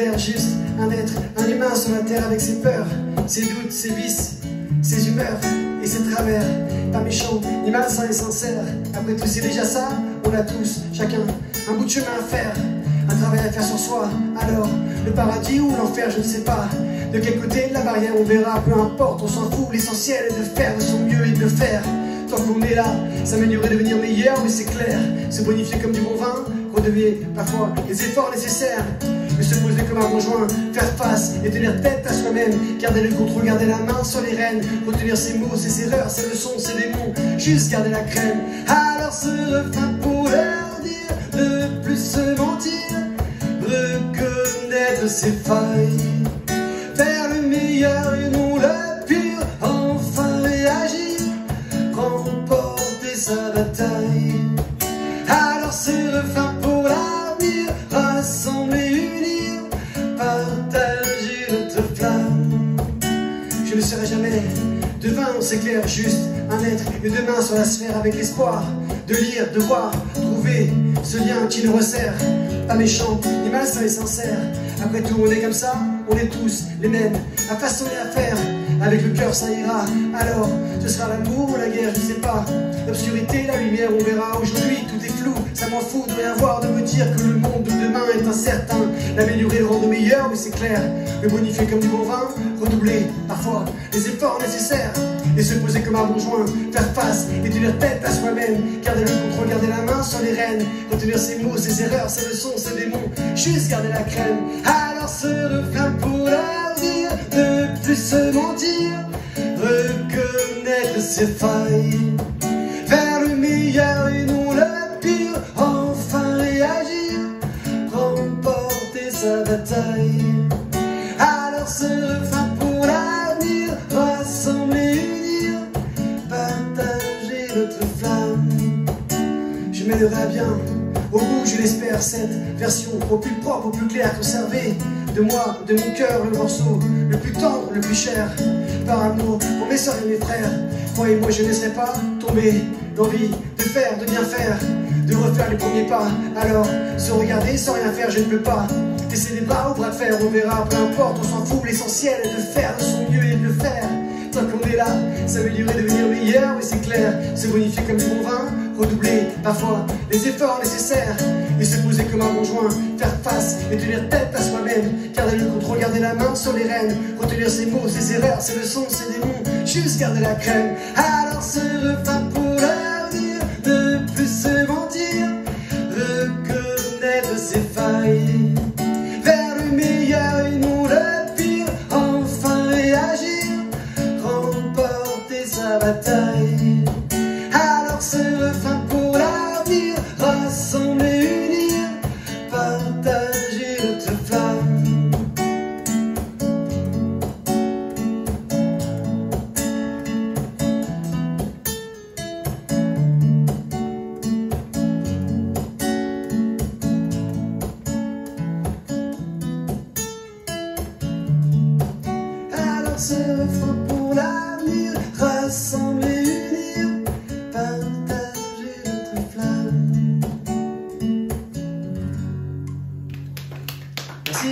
considère juste un être, un humain sur la terre avec ses peurs, ses doutes, ses vices, ses humeurs et ses travers. Pas méchant, ni malsain et sincère. Après tout, c'est déjà ça, on a tous, chacun, un bout de chemin à faire, un travail à faire sur soi. Alors, le paradis ou l'enfer, je ne sais pas. De quel côté de la barrière on verra, peu importe, on s'en fout. L'essentiel est de faire de son mieux et de le faire. Tant qu'on est là, s'améliorer, devenir meilleur, mais c'est clair. Se bonifier comme du bon vin, redevier parfois les efforts nécessaires. Mais se poser comme un conjoint, faire face et tenir tête à soi-même. Garder le contrôle, garder la main sur les rênes. Retenir ses mots, ses erreurs, ses leçons, ses démons. Juste garder la crème. Alors ce refrain pour leur dire de plus se mentir, reconnaître ses failles, faire le meilleur et non le pire, enfin réagir, remporter sa bataille. Alors ce refrain pour l'avenir, rassembler, unir, partager notre flamme. Je ne serai jamais devin, on s'éclaire, juste un être et deux mains sur la sphère avec l'espoir de lire, de voir, trouver ce lien qui nous resserre. Pas méchant, ni malsain et sincère. Après tout, on est comme ça, on est tous les mêmes, à façonner, à faire. Avec le cœur, ça ira. Alors, ce sera l'amour ou la guerre, je sais pas. L'obscurité, la lumière, on verra. Aujourd'hui, tout est flou, ça m'en fout de rien voir, de me dire que le monde de demain est incertain. L'améliorer, le rendre meilleur, mais c'est clair. Le bonifier comme du bon vin, redoubler parfois les efforts nécessaires. Et se poser comme un bon joint, faire face et tenir tête à soi-même. Garder le contrôle, garder la main sur les rênes. Retenir ses mots, ses erreurs, ses leçons, ses démons. Juste garder la crème. Alors ce refrain pour leur dire de plus se mentir, reconnaître ses failles, faire le meilleur et non le pire, enfin réagir, remporter sa bataille. Alors ce refrain pour l'avenir, rassembler, unir, partager notre flamme. Je mènerai bien au bout, je l'espère, cette version au plus propre, au plus clair, conservée de moi, de mon cœur, le morceau le plus tendre, le plus cher. Par amour pour mes soeurs et mes frères, croyez-moi, je ne laisserai pas tomber l'envie de faire, de bien faire, de refaire les premiers pas. Alors, se regarder sans rien faire, je ne peux pas laisser les bras au bras de fer, on verra, peu importe, on s'en fout. L'essentiel est de faire de son mieux et de le faire. Tant qu'on est là, s'améliorer, devenir meilleur, oui c'est clair. Se bonifier comme du bon vin, redoubler parfois les efforts nécessaires. Et se poser comme un bon joint, faire face et tenir tête à soi-même. Garder le contrôle, garder la main sur les rênes. Retenir ses mots, ses erreurs, ses leçons, ses démons. Juste garder la crème. Alors ce refrain pour leur dire de plus se mentir, reconnaître ses failles, vers le meilleur et non le pire, enfin réagir, remporter sa bataille. Alors ce refrain pour l'avenir, rassembler, unir, partager notre flamme. Alors ce refrain pour l'avenir, rassembler, unir, partager notre flamme. Merci.